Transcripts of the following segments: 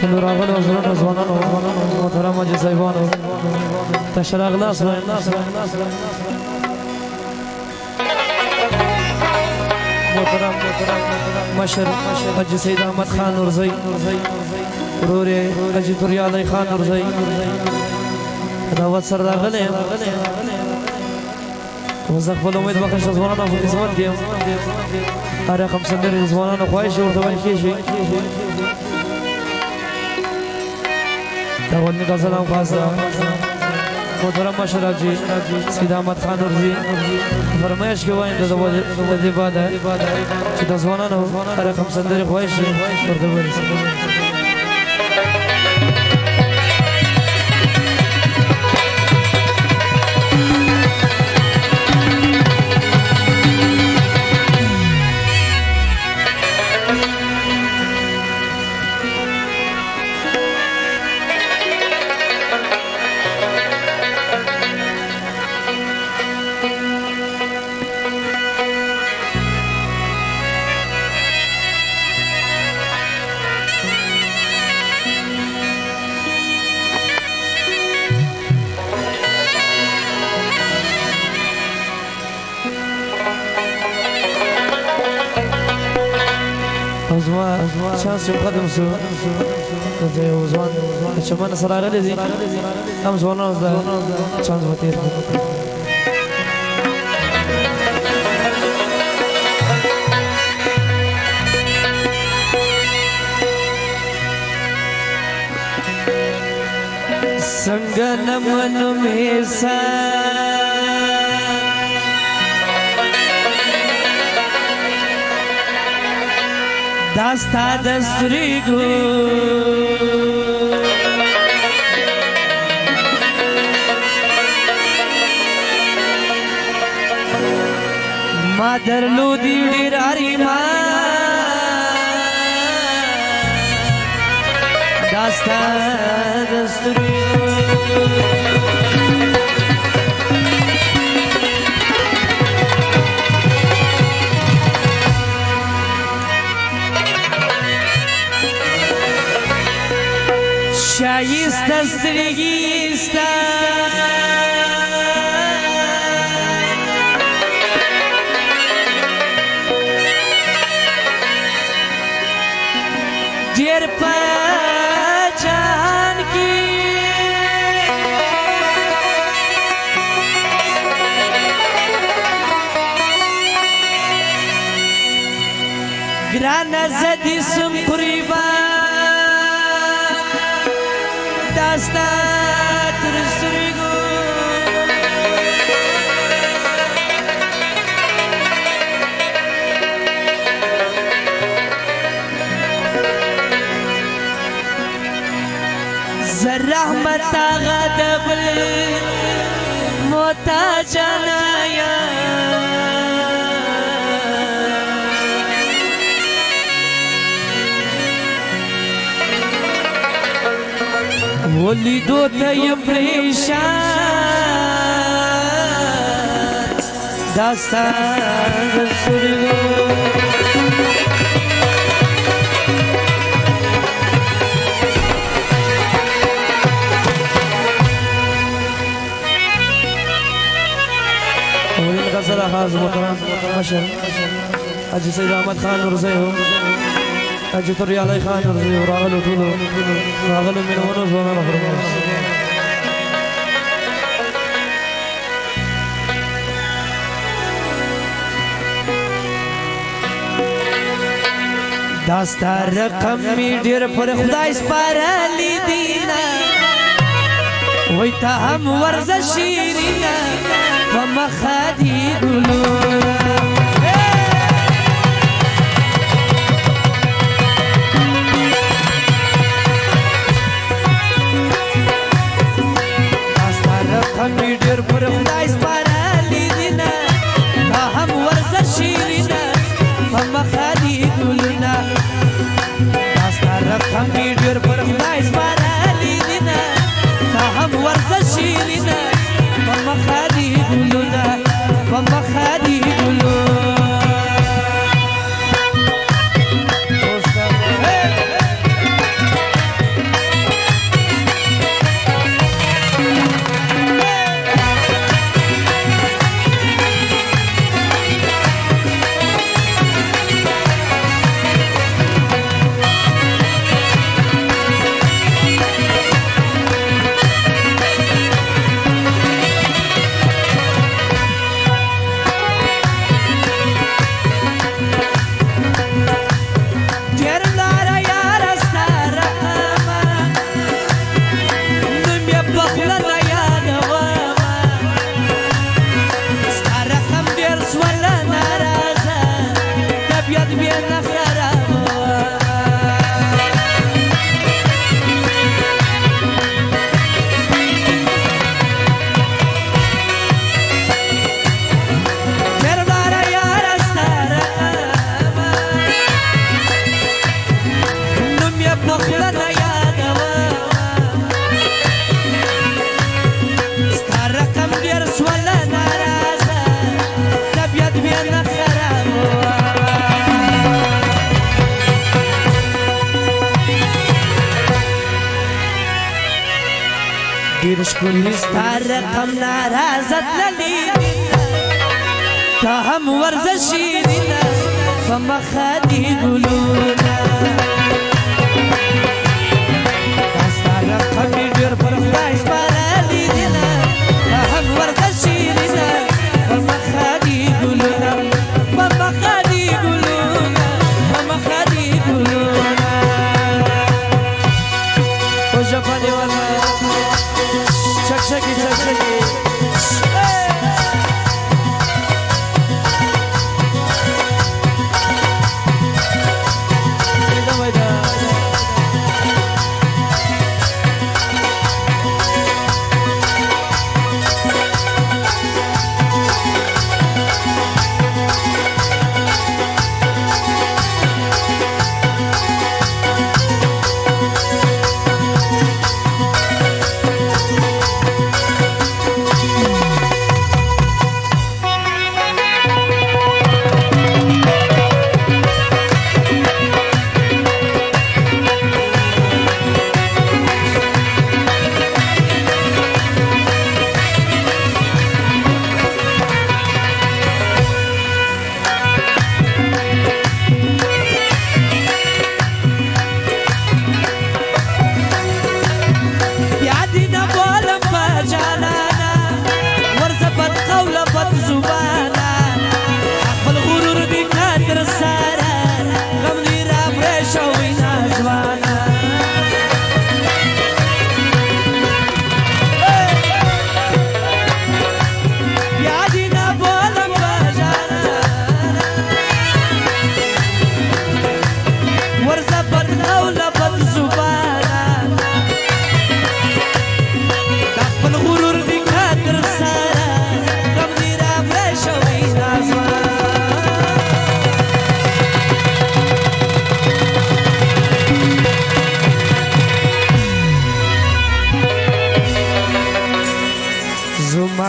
ټولو راغلو زړونو ځوانانو محترم حاجي صاحبانو تشه راغلاس محترم مشر حاجي سید احمد خان نورزی ورور حاجي توریا علی خان نورزی دعوت سره راغلی زه خپل امید وکړم چې ځوانانو په خدمت کې یم هر رقم سندرې د ځوانانو خواهش ورته ویل کېږي دا غونډې غزل هم خاصه محترم مشر حاجي سید احمد خان نورزی فرمایش کې وایم د دې بعد چې د ځوانانو هر رقم سندرې خواهش ورته ویل شانس یو قدم سو د یو ځوان چې من سره راغلی دي هم ځوانانو د چانس به تېر څنګه نه منم داستا دستریگو ما درلودی ډیر اریمان داستا دستریگو شایسته سترګېسته ډېر په جهان کې ګرانه زه دې سم قربان داستا تر سترګو زه رحمت هغه د بل محتاج نه یم ولیدو ته یم پریشان داستا د سترګو اولین غزل خاص محترم مشر حاجي سید احمد خان نورزی حاجي توریا علی خان نورزی راغلو ټولو راغلو مینوانو ځوانانو فرمایش داستا رقم می ډیر پر خدای سپارلی دینا وای ته هم ورزه شیرینا په مخه دی ګلونه می ډیر پر خدای سپارلی دینا ته هم ورزه شیرینا په مخه دی ګلونه داستا رقم می ډیر پر خدای سپارلی دینا ته هم ورزه شیرینا په مخه دی ګلونه په مخه دی ګلونه پخلا نه یادوه ستا رقم ډېر سوله ناراضه طبیعت بیا نه خرابوه ډېر ښکلي ستا رقم ناراضه تللي ته هم ورځه شیرینه په مخه دي ګلونه دا ستا رقم مې ډېر پر خدای سپارلی دینه ته هم ورځه شیرینه په مخه دي ګلونه په مخه دي ګلونه په مخه دي ګلونه او ژبه دې ورنه چکچکی چکچکی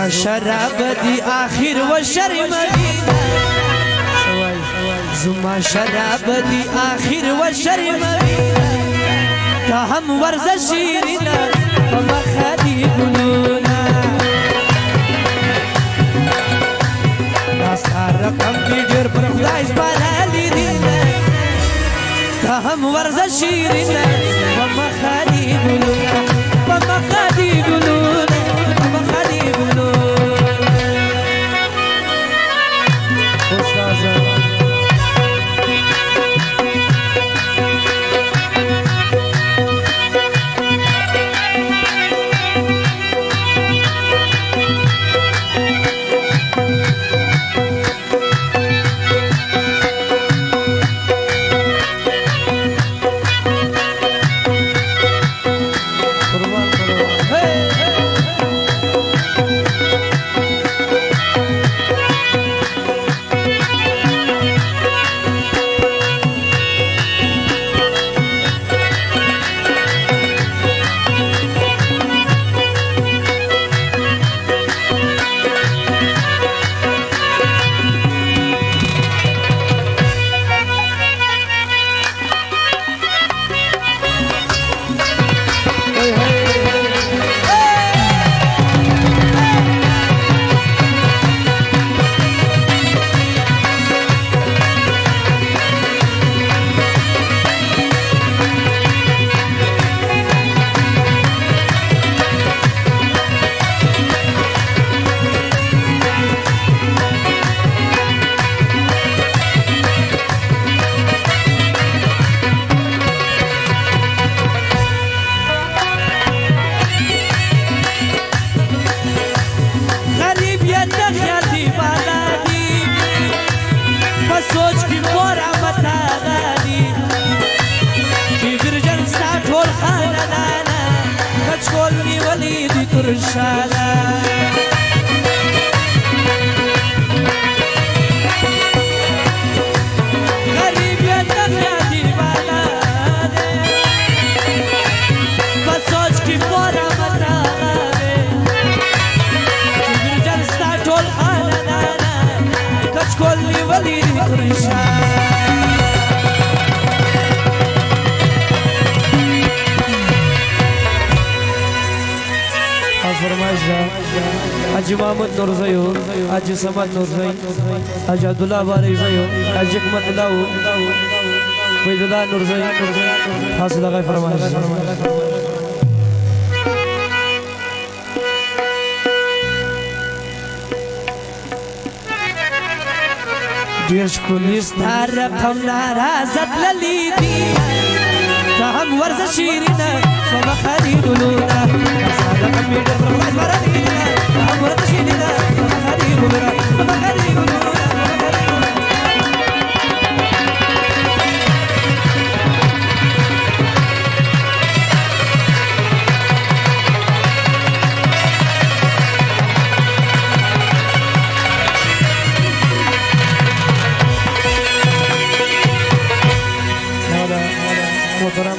شراب دی آخر و شرمگینا زما شراب دی آخر و شرمگینا تا هم ورز شیرینا و مخدی گلونا داستا رقم کی ډېر پر خدای سپارلی دینا تا هم ورز شیرینا و مخدی گلونا و مخدی گلونا و مخدی گلونا हाजी मोहम्मद नूरजयो हाजी समद नूरजई हाजी अब्दुल्ला बारी जयो हाजी अहमदुल्लाह वैदुल्लाह नूरजई हासिल लगा फरमाइश دير شكون يستعرق هم نارازت لليدي فهم ورزة شيرنا فما خليل لونا صادق ميدر برمز مرادينا فهم ورزة شيرنا فما خليل لونا فما خليل لونا محترم